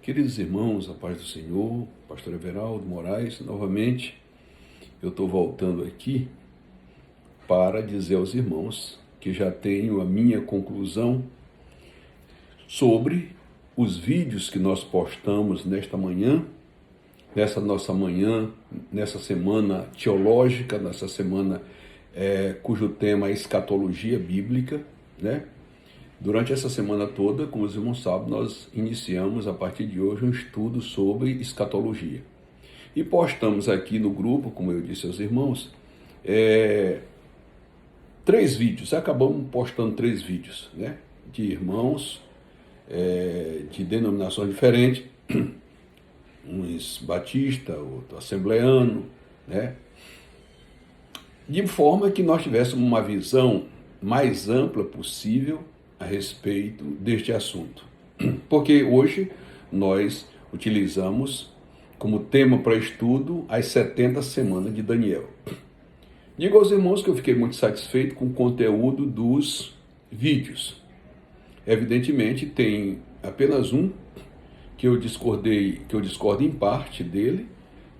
Queridos irmãos, a paz do Senhor, pastor Everaldo Moraes, novamente eu estou voltando aqui para dizer aos irmãos que já tenho a minha conclusão sobre os vídeos que nós postamos nesta manhã, nessa nossa manhã, nessa semana teológica, nessa semana cujo tema é escatologia bíblica, né? Durante essa semana toda, como os irmãos sabem, nós iniciamos a partir de hoje um estudo sobre escatologia. E postamos aqui no grupo, como eu disse aos irmãos, 3 vídeos, acabamos postando 3 vídeos, né? De irmãos de denominações diferentes, uns batista, outro assembleano, né? De forma que nós tivéssemos uma visão mais ampla possível a respeito deste assunto. Porque hoje nós utilizamos como tema para estudo as 70 semanas de Daniel. Digo aos irmãos que eu fiquei muito satisfeito com o conteúdo dos vídeos. Evidentemente tem apenas um que eu discordo em parte dele,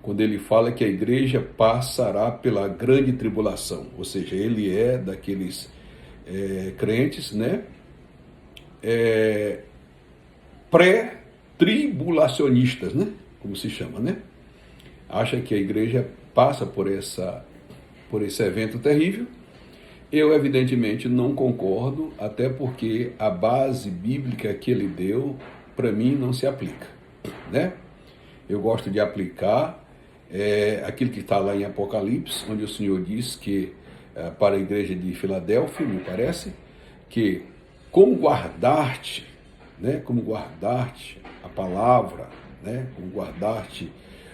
quando ele fala que a igreja passará pela grande tribulação, ou seja, ele é daqueles crentes, né? Pré-tribulacionistas, né? Como se chama, né? Acha que a igreja passa por esse evento terrível. Eu, evidentemente, não concordo, até porque a base bíblica que ele deu, para mim, não se aplica, né? Eu gosto de aplicar aquilo que está lá em Apocalipse, onde o Senhor diz que, para a igreja de Filadélfia, me parece, que como guardar-te, né? Como guardar-te a palavra, né? Como guardar-te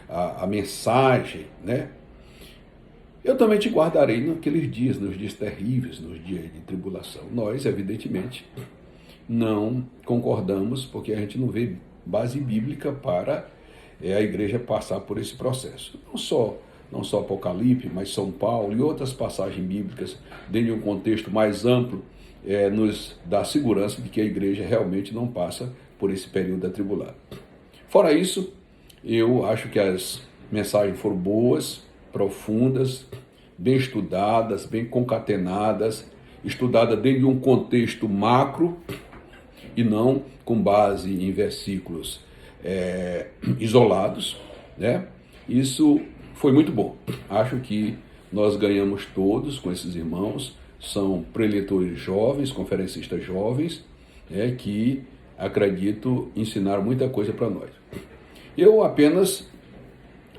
a mensagem, né? Eu também te guardarei naqueles dias, nos dias terríveis, nos dias de tribulação. Nós, evidentemente, não concordamos, porque a gente não vê base bíblica para a igreja passar por esse processo. Não só Apocalipse, mas São Paulo e outras passagens bíblicas, dentro de um contexto mais amplo, nos dá segurança de que a igreja realmente não passa por esse período atribulado. Fora isso, eu acho que as mensagens foram boas, profundas, bem estudadas, bem concatenadas, estudadas dentro de um contexto macro e não com base em versículos isolados, né? Isso foi muito bom. Acho que nós ganhamos todos com esses irmãos. São preletores jovens, conferencistas jovens, que acredito ensinar muita coisa para nós. Eu apenas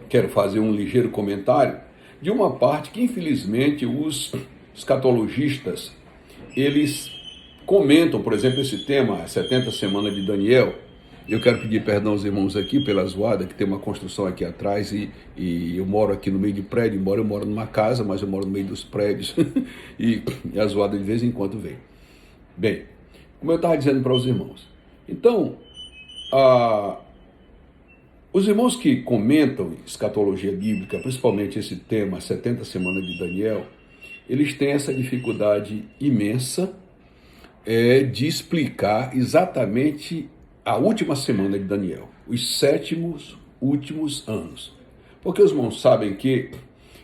quero fazer um ligeiro comentário de uma parte que, infelizmente, os escatologistas, eles comentam, por exemplo, esse tema, 70 semanas de Daniel. Eu quero pedir perdão aos irmãos aqui pela zoada, que tem uma construção aqui atrás e eu moro aqui no meio de prédio, embora eu moro numa casa, mas eu moro no meio dos prédios e a zoada de vez em quando vem. Bem, como eu estava dizendo para os irmãos, então, os irmãos que comentam escatologia bíblica, principalmente esse tema, 70 semanas de Daniel, eles têm essa dificuldade imensa de explicar exatamente a última semana de Daniel, os 7 últimos anos. Porque os irmãos sabem que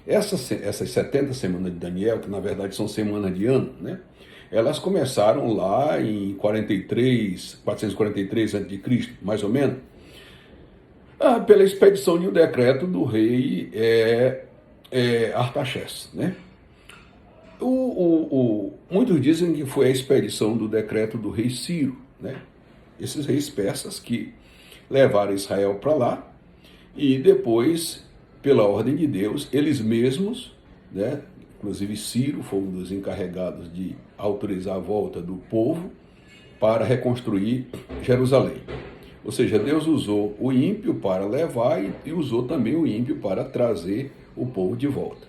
essas 70 semanas de Daniel, que na verdade são semanas de ano, né? Elas começaram lá em 443 a.C., mais ou menos, pela expedição de um decreto do rei Artaxerxes, né? Muitos dizem que foi a expedição do decreto do rei Ciro, né? Esses reis persas que levaram Israel para lá e depois, pela ordem de Deus, eles mesmos, né? Inclusive Ciro foi um dos encarregados de autorizar a volta do povo para reconstruir Jerusalém. Ou seja, Deus usou o ímpio para levar e usou também o ímpio para trazer o povo de volta.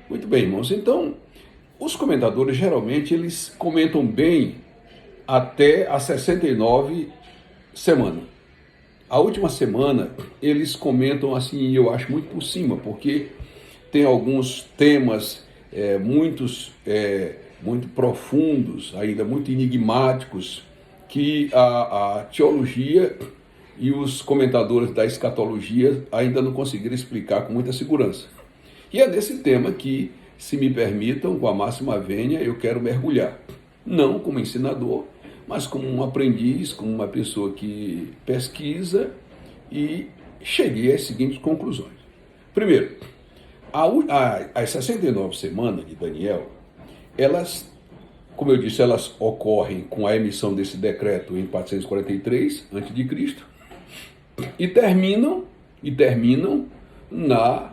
Muito bem, irmãos. Então, os comentadores geralmente eles comentam bem até a 69 semana. A última semana eles comentam assim, eu acho muito por cima, porque tem alguns temas muito profundos, ainda muito enigmáticos, que a teologia e os comentadores da escatologia ainda não conseguiram explicar com muita segurança. E é nesse tema que, se me permitam, com a máxima vênia, eu quero mergulhar. Não como ensinador, mas como um aprendiz, como uma pessoa que pesquisa, e cheguei às seguintes conclusões. Primeiro, as 69 semanas de Daniel, elas, como eu disse, elas ocorrem com a emissão desse decreto em 443 a.C. e terminam na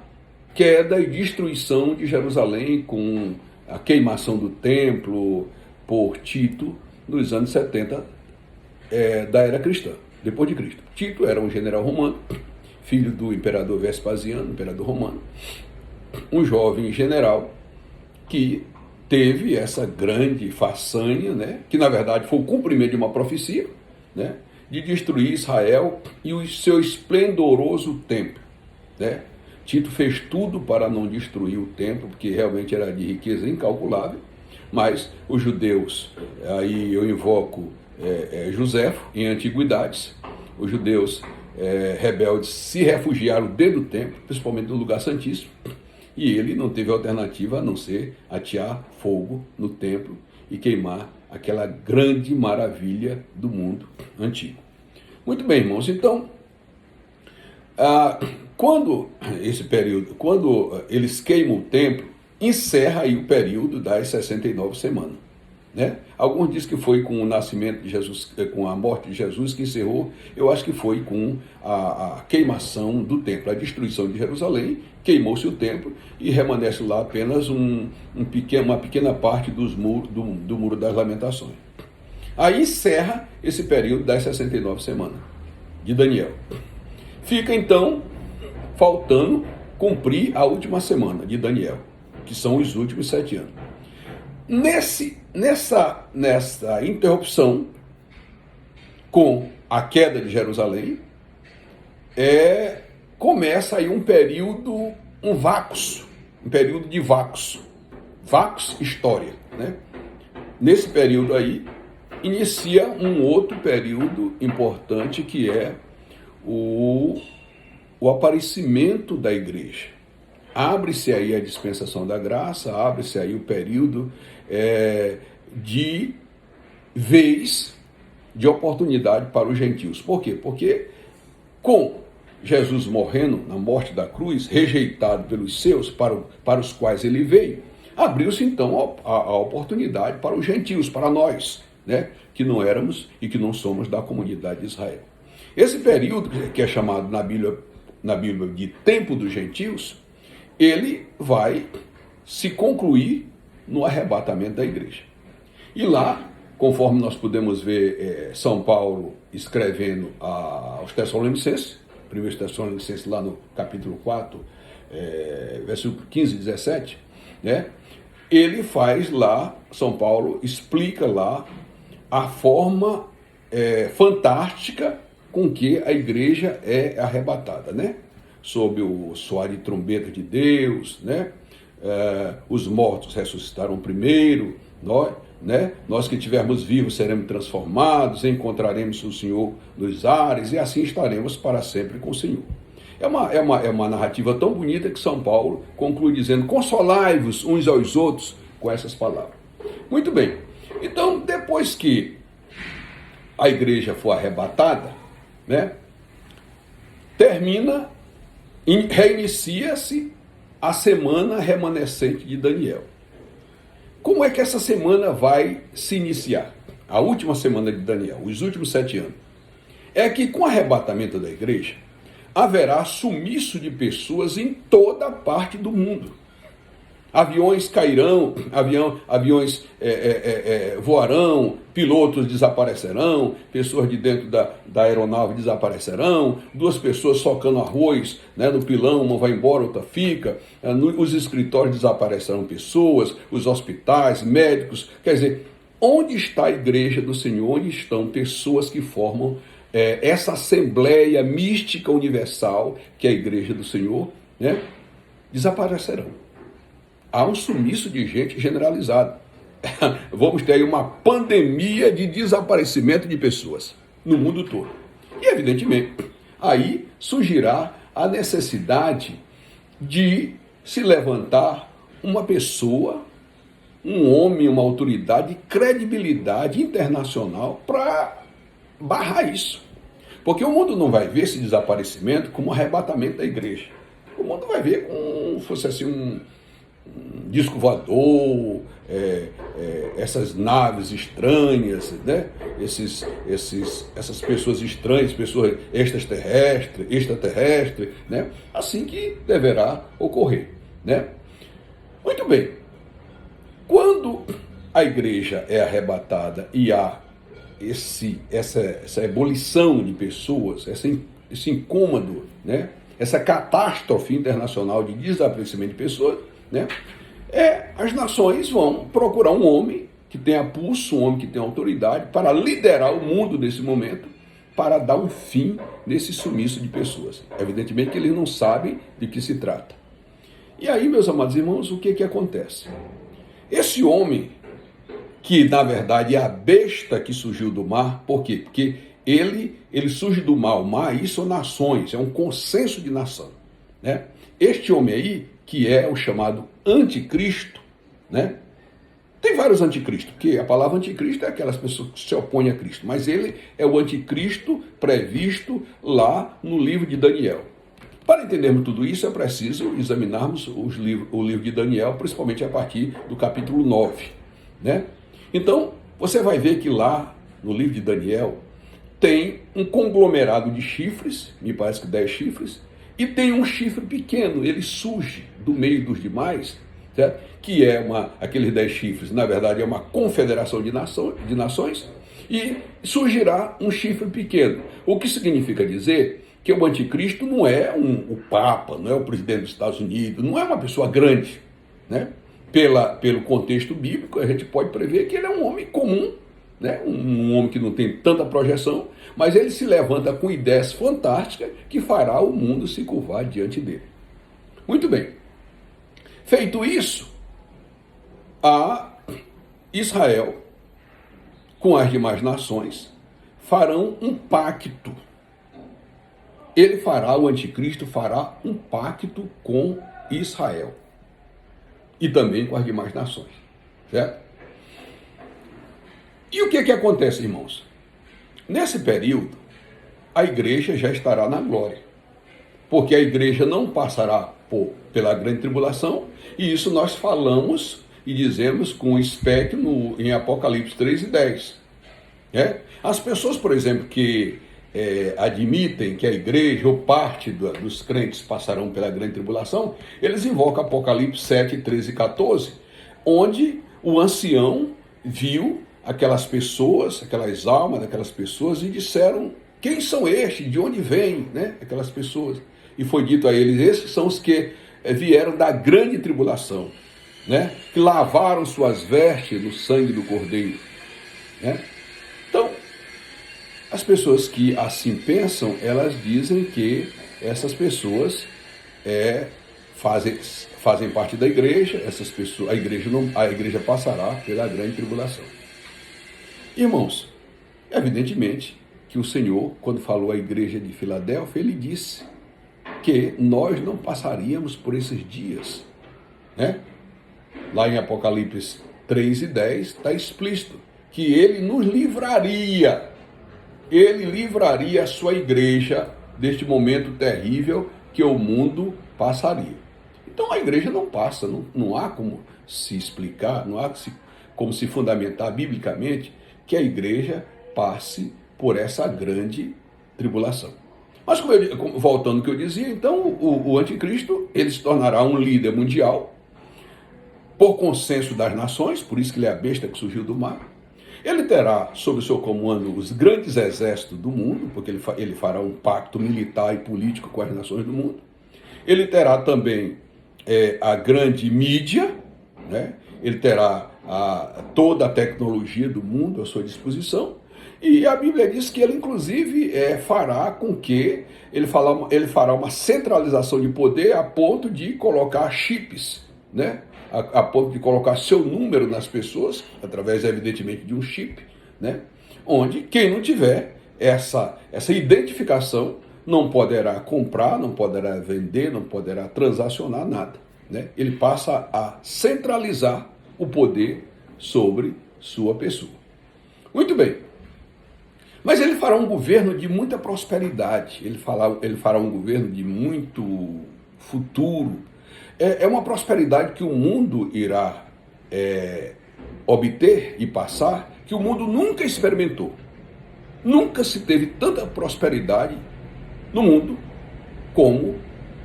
queda e destruição de Jerusalém, com a queimação do templo por Tito nos anos 70 da era cristã, depois de Cristo. Tito era um general romano, filho do imperador Vespasiano, imperador romano, um jovem general que teve essa grande façanha, né, que na verdade foi o cumprimento de uma profecia, né, de destruir Israel e o seu esplendoroso templo, né. Tito fez tudo para não destruir o templo, porque realmente era de riqueza incalculável, mas os judeus, aí eu invoco Joséfo em Antiguidades, os judeus rebeldes se refugiaram dentro do templo, principalmente no lugar santíssimo, e ele não teve alternativa a não ser atear fogo no templo e queimar aquela grande maravilha do mundo antigo. Muito bem, irmãos, então, quando eles queimam o templo, encerra aí o período das 69 semanas. Né? Alguns dizem que foi com o nascimento de Jesus, com a morte de Jesus que encerrou. Eu acho que foi com a queimação do templo, a destruição de Jerusalém, queimou-se o templo e remanesce lá apenas uma pequena parte do Muro das Lamentações. Aí encerra esse período das 69 semanas de Daniel. Fica então faltando cumprir a última semana de Daniel, que são os últimos 7 anos. Nessa interrupção com a queda de Jerusalém, começa aí um período de vácuo história, né? Nesse período aí, inicia um outro período importante, que é o aparecimento da igreja. Abre-se aí a dispensação da graça, abre-se aí o período de vez, de oportunidade para os gentios. Por quê? Porque com Jesus morrendo na morte da cruz, rejeitado pelos seus, para os quais ele veio, abriu-se então a oportunidade para os gentios, para nós, né, que não éramos e que não somos da comunidade de Israel. Esse período, que é chamado na Bíblia de Tempo dos Gentios, ele vai se concluir no arrebatamento da igreja. E lá, conforme nós podemos ver São Paulo escrevendo aos Tessalonicenses, 1 Tessalonicenses lá no capítulo 4, versículo 15 e 17, né? Ele faz lá, São Paulo explica lá a forma fantástica com que a igreja é arrebatada, né? Sob o soar de trombeta de Deus, né? Os mortos ressuscitarão primeiro, nós que estivermos vivos seremos transformados, encontraremos o Senhor nos ares e assim estaremos para sempre com o Senhor. É uma narrativa tão bonita que São Paulo conclui dizendo: consolai-vos uns aos outros com essas palavras. Muito bem, então depois que a igreja for arrebatada, né, reinicia-se a semana remanescente de Daniel. Como é que essa semana vai se iniciar? A última semana de Daniel, os últimos 7 anos. É que com o arrebatamento da igreja, haverá sumiço de pessoas em toda parte do mundo. Aviões cairão, aviões voarão, pilotos desaparecerão, pessoas de dentro da aeronave desaparecerão, 2 pessoas socando arroz, né, no pilão, uma vai embora, outra fica, os escritórios desaparecerão pessoas, os hospitais, médicos. Quer dizer, onde está a igreja do Senhor? Onde estão pessoas que formam essa assembleia mística universal, que é a igreja do Senhor, né? Desaparecerão. Há um sumiço de gente generalizado. Vamos ter aí uma pandemia de desaparecimento de pessoas no mundo todo. E, evidentemente, aí surgirá a necessidade de se levantar uma pessoa, um homem, uma autoridade de credibilidade internacional para barrar isso. Porque o mundo não vai ver esse desaparecimento como um arrebatamento da igreja. O mundo vai ver como se fosse assim um disco voador, essas naves estranhas, né? Essas pessoas estranhas, pessoas extraterrestres, né? Assim que deverá ocorrer, né? Muito bem. Quando a igreja é arrebatada e há essa ebulição de pessoas, esse incômodo, né? Essa catástrofe internacional de desaparecimento de pessoas, né? As nações vão procurar um homem que tenha pulso, um homem que tenha autoridade para liderar o mundo nesse momento, para dar um fim nesse sumiço de pessoas. Evidentemente que eles não sabem de que se trata. E aí, meus amados irmãos, o que acontece? Esse homem, que na verdade é a besta que surgiu do mar, por quê? Porque ele surge do mar, o mar, isso são nações, é um consenso de nação, né? Este homem aí, que é o chamado anticristo, né? Tem vários anticristos, porque a palavra anticristo é aquelas pessoas que se opõem a Cristo, mas ele é o anticristo previsto lá no livro de Daniel. Para entendermos tudo isso, é preciso examinarmos o livro de Daniel, principalmente a partir do capítulo 9, né? Então, você vai ver que lá no livro de Daniel tem um conglomerado de chifres, me parece que 10 chifres, e tem um chifre pequeno, ele surge do meio dos demais, certo? Que é aqueles 10 chifres, na verdade é uma confederação de nações, e surgirá um chifre pequeno. O que significa dizer que o anticristo não é o Papa, não é o presidente dos Estados Unidos, não é uma pessoa grande, né? Pelo contexto bíblico, a gente pode prever que ele é um homem comum, né? Um homem que não tem tanta projeção, mas ele se levanta com ideias fantásticas que fará o mundo se curvar diante dele. Muito bem. Feito isso, a Israel, com as demais nações, farão um pacto. O anticristo fará um pacto com Israel e também com as demais nações, certo? E o que acontece, irmãos? Nesse período, a igreja já estará na glória, porque a igreja não passará pela grande tribulação, e isso nós falamos e dizemos com espectro em Apocalipse 3:10. As pessoas, por exemplo, que admitem que a igreja ou parte dos crentes passarão pela grande tribulação, eles invocam Apocalipse 7:13 e 14, onde o ancião viu aquelas pessoas, aquelas almas daquelas pessoas, e disseram: quem são estes? De onde vêm, né? Aquelas pessoas. E foi dito a eles: esses são os que vieram da grande tribulação, né? Que lavaram suas vestes no sangue do Cordeiro, né? Então, as pessoas que assim pensam, elas dizem que essas pessoas fazem parte da igreja, essas pessoas, a igreja passará pela grande tribulação. Irmãos, evidentemente que o Senhor, quando falou à igreja de Filadélfia, ele disse que nós não passaríamos por esses dias, né? Lá em Apocalipse 3:10 está explícito que ele nos livraria, ele livraria a sua igreja deste momento terrível que o mundo passaria. Então a igreja não passa, não há como se explicar, não há como se fundamentar biblicamente que a igreja passe por essa grande tribulação. Mas voltando ao que eu dizia, então o anticristo, ele se tornará um líder mundial por consenso das nações, por isso que ele é a besta que surgiu do mar. Ele terá sob o seu comando os grandes exércitos do mundo, porque ele fará um pacto militar e político com as nações do mundo. Ele terá também a grande mídia, né? Ele terá toda a tecnologia do mundo à sua disposição. E a Bíblia diz que ele, inclusive, fará com que ele fará uma centralização de poder a ponto de colocar chips, né? A ponto de colocar seu número nas pessoas, através, evidentemente, de um chip, né? Onde quem não tiver essa identificação, não poderá comprar, não poderá vender, não poderá transacionar nada, né? Ele passa a centralizar o poder sobre sua pessoa. Muito bem. Mas ele fará um governo de muita prosperidade, ele fará um governo de muito futuro. É uma prosperidade que o mundo irá obter e passar, que o mundo nunca experimentou. Nunca se teve tanta prosperidade no mundo como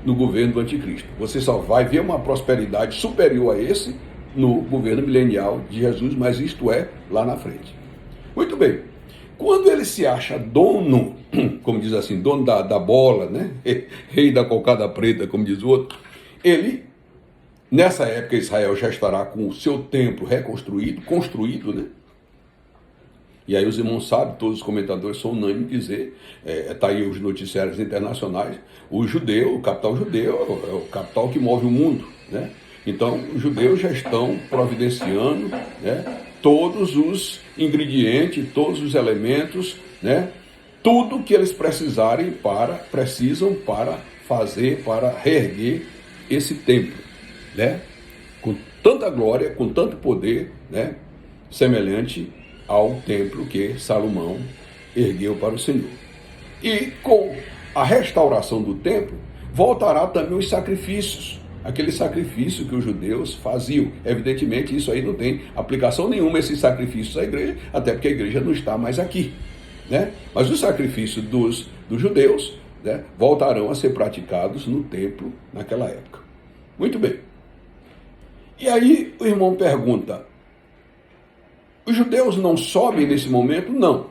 no governo do anticristo. Você só vai ver uma prosperidade superior a esse no governo milenial de Jesus, mas isto é lá na frente. Muito bem. Quando ele se acha dono, como diz assim, dono da bola, né? Rei da cocada preta, como diz o outro, ele, nessa época, Israel já estará com o seu templo reconstruído, construído, né? E aí os irmãos sabem, todos os comentadores são unânimes em dizer, está aí os noticiários internacionais, o judeu, o capital judeu, é o capital que move o mundo, né? Então, os judeus já estão providenciando, né, todos os ingredientes, todos os elementos, né, tudo que eles precisam para fazer, para reerguer esse templo, né, com tanta glória, com tanto poder, né, semelhante ao templo que Salomão ergueu para o Senhor. E com a restauração do templo, voltará também os sacrifícios, aquele sacrifício que os judeus faziam. Evidentemente, isso aí não tem aplicação nenhuma, esses sacrifícios à igreja, até porque a igreja não está mais aqui, né? Mas os sacrifícios dos judeus, né, voltarão a ser praticados no templo naquela época. Muito bem. E aí o irmão pergunta, os judeus não sobem nesse momento? Não.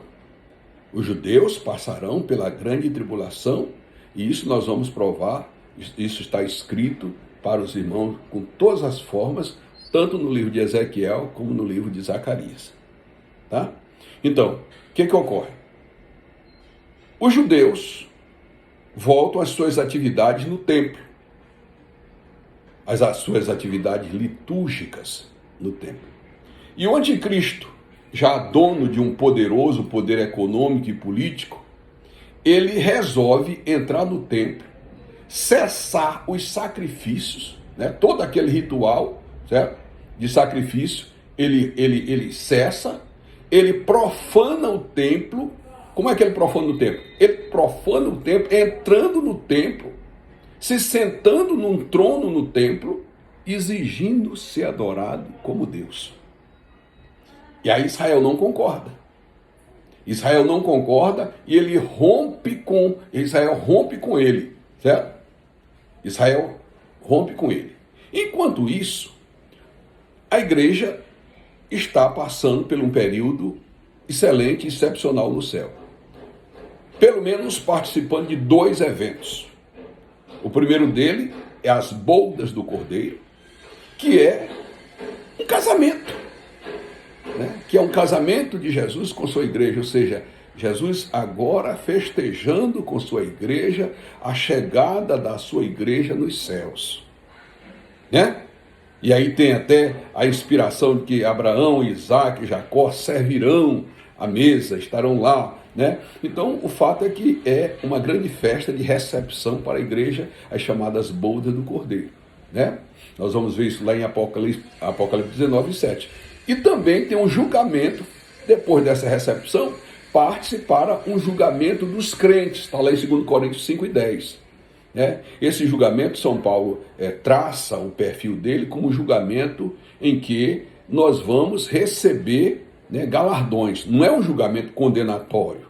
Os judeus passarão pela grande tribulação, e isso nós vamos provar, isso está escrito para os irmãos com todas as formas, tanto no livro de Ezequiel como no livro de Zacarias. Tá? Então, o que ocorre? Os judeus voltam às suas atividades no templo, às suas atividades litúrgicas no templo. E o anticristo, já dono de um poderoso poder econômico e político, ele resolve entrar no templo, cessar os sacrifícios, né? Todo aquele ritual, certo? De sacrifício, ele cessa, ele profana o templo. Como é que ele profana o templo? Ele profana o templo entrando no templo, se sentando num trono no templo, exigindo ser adorado como Deus. E aí Israel não concorda. Israel não concorda e Israel rompe com ele, certo? Israel rompe com ele. Enquanto isso, a igreja está passando por um período excelente, excepcional no céu. Pelo menos participando de 2 eventos. O primeiro dele é as bodas do Cordeiro, que é um casamento. Né? Que é um casamento de Jesus com sua igreja, ou seja, Jesus agora festejando com sua igreja a chegada da sua igreja nos céus, né? E aí tem até a inspiração de que Abraão, Isaac e Jacó servirão à mesa, estarão lá, né? Então o fato é que é uma grande festa de recepção para a igreja, as chamadas bodas do Cordeiro, né? Nós vamos ver isso lá em Apocalipse 19, 7. E também tem um julgamento, depois dessa recepção, parte para um julgamento dos crentes, está lá em 2 Coríntios 5 e 10. Né? Esse julgamento, São Paulo traça o perfil dele como um julgamento em que nós vamos receber, né, galardões. Não é um julgamento condenatório,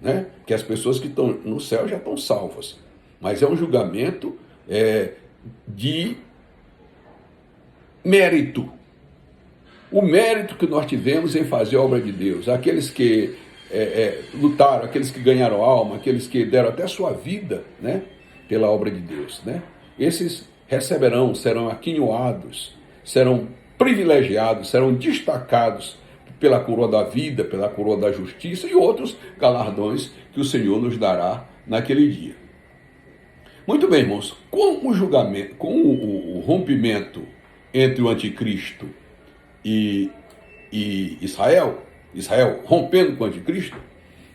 né? Que as pessoas que estão no céu já estão salvas, mas é um julgamento de mérito. O mérito que nós tivemos em fazer a obra de Deus, aqueles que lutaram, aqueles que ganharam alma, aqueles que deram até sua vida, né, pela obra de Deus, né? Esses receberão, serão aquinhoados, serão privilegiados, serão destacados pela coroa da vida, pela coroa da justiça e outros galardões que o Senhor nos dará naquele dia. Muito bem, irmãos, com o julgamento, com o rompimento entre o anticristo e Israel rompendo com o anticristo,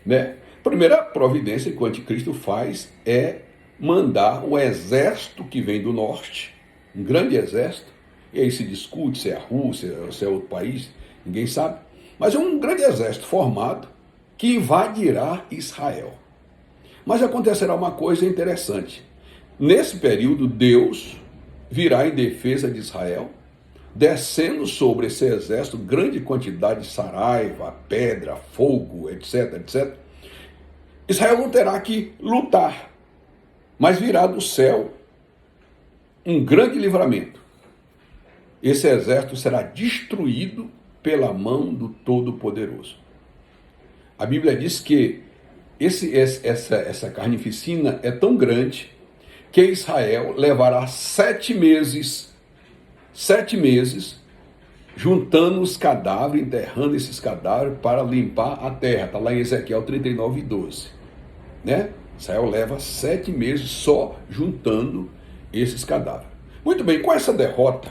né? primeira providência que o anticristo faz é mandar o exército que vem do norte, um grande exército, e aí se discute se é a Rússia, se é outro país, ninguém sabe, mas é um grande exército formado que invadirá Israel. Mas acontecerá uma coisa interessante. Nesse período, Deus virá em defesa de Israel, descendo sobre esse exército grande quantidade de saraiva, pedra, fogo, etc, etc. Israel não terá que lutar, mas virá do céu um grande livramento. Esse exército será destruído pela mão do Todo-Poderoso. A Bíblia diz que essa carnificina é tão grande que Israel levará 7 meses, juntando os cadáveres, enterrando esses cadáveres para limpar a terra. Está lá em Ezequiel 39:12. Né? Israel leva 7 meses só juntando esses cadáveres. Muito bem, com essa derrota,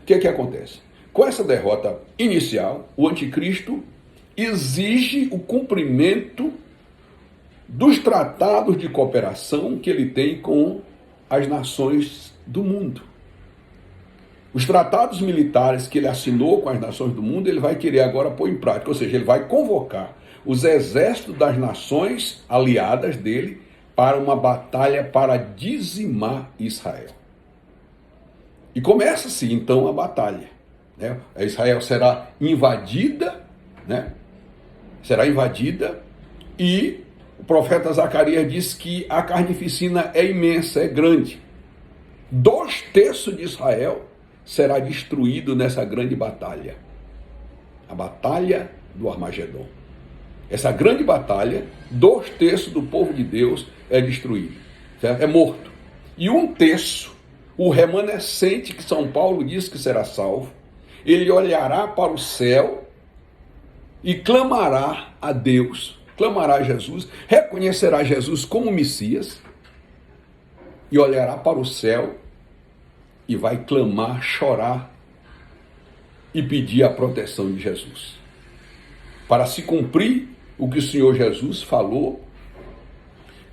o que acontece? Com essa derrota inicial, o anticristo exige o cumprimento dos tratados de cooperação que ele tem com as nações do mundo. Os tratados militares que ele assinou com as nações do mundo, ele vai querer agora pôr em prática, ou seja, ele vai convocar os exércitos das nações aliadas dele para uma batalha para dizimar Israel. E começa-se então a batalha. Né? Israel será invadida, né? Será invadida, e o profeta Zacarias diz que a carnificina é imensa, é grande. 2/3 de Israel será destruído nessa grande batalha. A batalha do Armagedon. Essa grande batalha, 2/3 do povo de Deus é destruído, certo? É morto. E 1/3, o remanescente, que São Paulo diz que será salvo, ele olhará para o céu e clamará a Deus, clamará a Jesus, reconhecerá Jesus como Messias e olhará para o céu e vai clamar, chorar e pedir a proteção de Jesus. Para se cumprir o que o Senhor Jesus falou,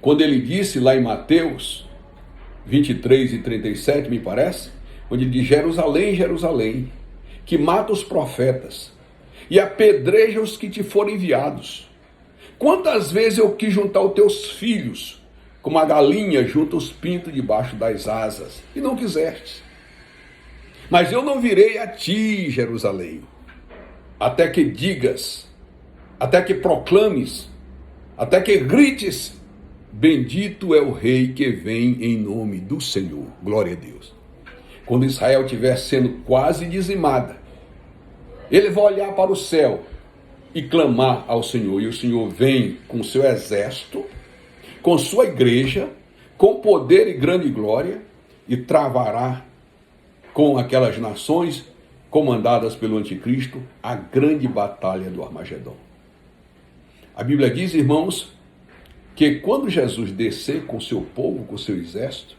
quando ele disse lá em Mateus 23:37, me parece, onde diz: Jerusalém, Jerusalém, que mata os profetas e apedreja os que te forem enviados. Quantas vezes eu quis juntar os teus filhos, como a galinha junta os pintos debaixo das asas, e não quiseste. Mas eu não virei a ti, Jerusalém, até que digas, até que proclames, até que grites: bendito é o rei que vem em nome do Senhor. Glória a Deus. Quando Israel estiver sendo quase dizimada, ele vai olhar para o céu e clamar ao Senhor. E o Senhor vem com seu exército, com sua igreja, com poder e grande glória, e travará com aquelas nações comandadas pelo anticristo a grande batalha do Armagedon. A Bíblia diz, irmãos, que quando Jesus descer com seu povo, com seu exército,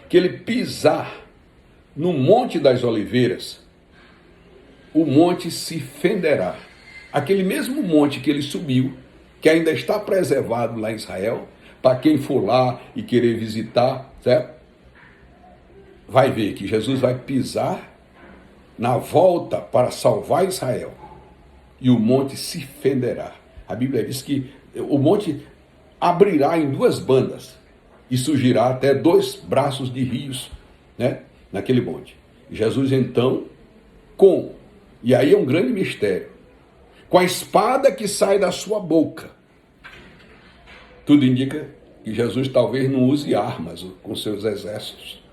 que ele pisar no Monte das Oliveiras, o monte se fenderá. Aquele mesmo monte que ele subiu, que ainda está preservado lá em Israel, para quem for lá e querer visitar, certo? Vai ver que Jesus vai pisar na volta para salvar Israel, e o monte se fenderá. A Bíblia diz que o monte abrirá em 2 bandas e surgirá até 2 braços de rios, né, naquele monte. Jesus então, e aí é um grande mistério, com a espada que sai da sua boca. Tudo indica que Jesus talvez não use armas com seus exércitos,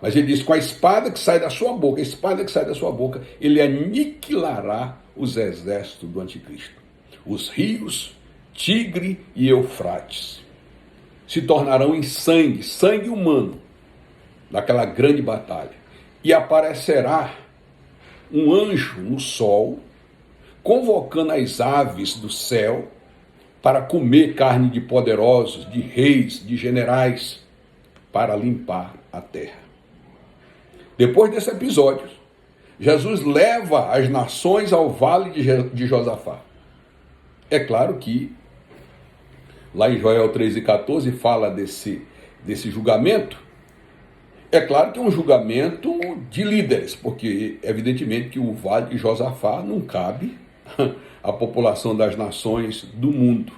mas ele diz: com a espada que sai da sua boca, a espada que sai da sua boca, ele aniquilará os exércitos do anticristo. Os rios Tigre e Eufrates se tornarão em sangue humano, naquela grande batalha. E aparecerá um anjo no sol, convocando as aves do céu para comer carne de poderosos, de reis, de generais, para limpar a terra. Depois desse episódio, Jesus leva as nações ao vale de Josafá. É claro que lá em Joel 3:14, fala desse julgamento. É claro que é um julgamento de líderes, porque evidentemente que o vale de Josafá não cabe à população das nações do mundo.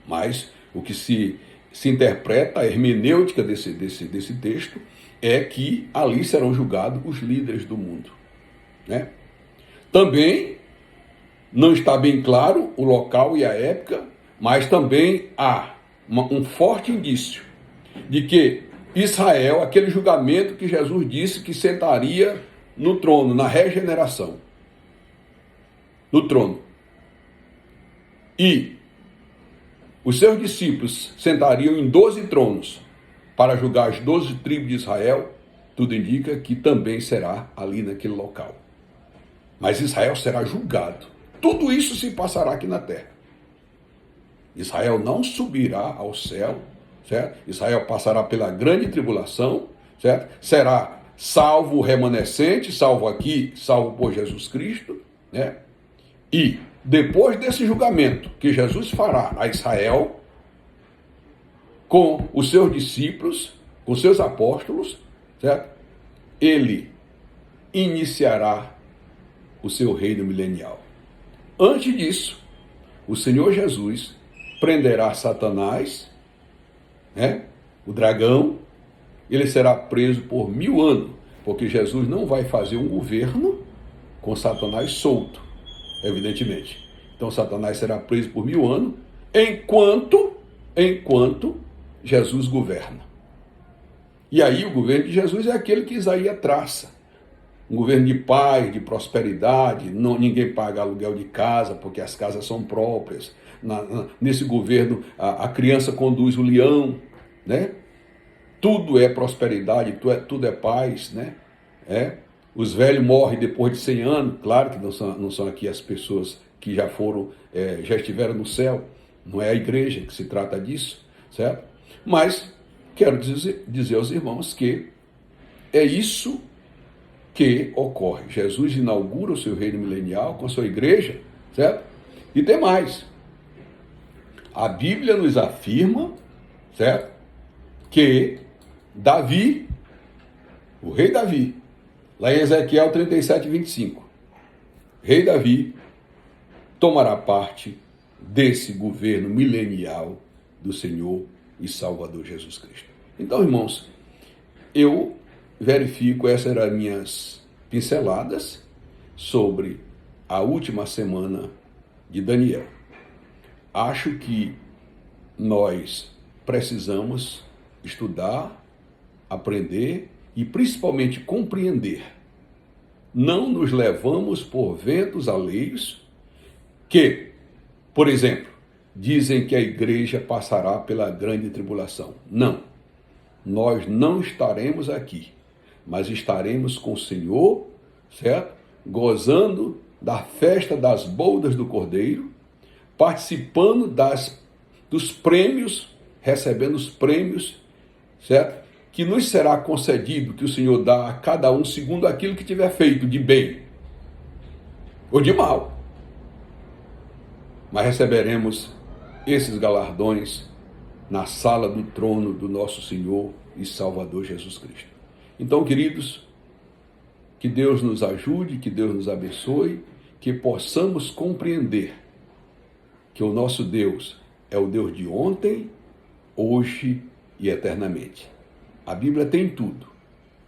Mas o que se interpreta, a hermenêutica desse texto, é que ali serão julgados os líderes do mundo, né? Também não está bem claro o local e a época, mas também há um forte indício de que Israel, aquele julgamento que Jesus disse que sentaria no trono, na regeneração, no trono, e os seus discípulos sentariam em 12 tronos para julgar as 12 tribos de Israel, tudo indica que também será ali naquele local. Mas Israel será julgado. Tudo isso se passará aqui na terra. Israel não subirá ao céu, certo? Israel passará pela grande tribulação, certo? Será salvo o remanescente, salvo aqui, salvo por Jesus Cristo, né? E depois desse julgamento que Jesus fará a Israel, com os seus discípulos, com seus apóstolos, certo? Ele iniciará o seu reino milenial. Antes disso, o Senhor Jesus prenderá Satanás, né? O dragão. Ele será preso por 1000 anos, porque Jesus não vai fazer um governo com Satanás solto, evidentemente. Então Satanás será preso por 1000 anos, enquanto Jesus governa. E aí o governo de Jesus é aquele que Isaías traça. Um governo de paz, de prosperidade, ninguém paga aluguel de casa, porque as casas são próprias. Nesse governo, a criança conduz o leão, né? Tudo é prosperidade, tudo é paz, né? Os velhos morrem depois de 100 anos, claro que não são aqui as pessoas que já foram, já estiveram no céu, não é a igreja que se trata disso, certo? Mas quero dizer aos irmãos que é isso que ocorre. Jesus inaugura o seu reino milenial com a sua igreja, certo? E tem mais. A Bíblia nos afirma, certo? Que Davi, o rei Davi, lá em Ezequiel 37:25, rei Davi tomará parte desse governo milenial do Senhor e Salvador Jesus Cristo. Então, irmãos, eu verifico, essas eram as minhas pinceladas sobre a última semana de Daniel. Acho que nós precisamos estudar, aprender e principalmente compreender. Não nos levamos por ventos alheios que, por exemplo, dizem que a igreja passará pela grande tribulação. Não, nós não estaremos aqui, mas estaremos com o Senhor, certo? Gozando da festa das bodas do Cordeiro, participando dos prêmios, recebendo os prêmios, certo? Que nos será concedido, que o Senhor dá a cada um segundo aquilo que tiver feito de bem ou de mal. Mas receberemos esses galardões na sala do trono do nosso Senhor e Salvador Jesus Cristo. Então, queridos, que Deus nos ajude, que Deus nos abençoe, que possamos compreender que o nosso Deus é o Deus de ontem, hoje e eternamente. A Bíblia tem tudo,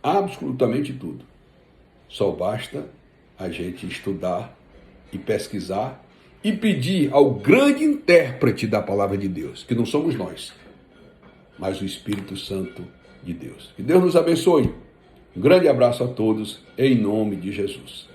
absolutamente tudo. Só basta a gente estudar e pesquisar e pedir ao grande intérprete da palavra de Deus, que não somos nós, mas o Espírito Santo de Deus. Que Deus nos abençoe. Um grande abraço a todos, em nome de Jesus.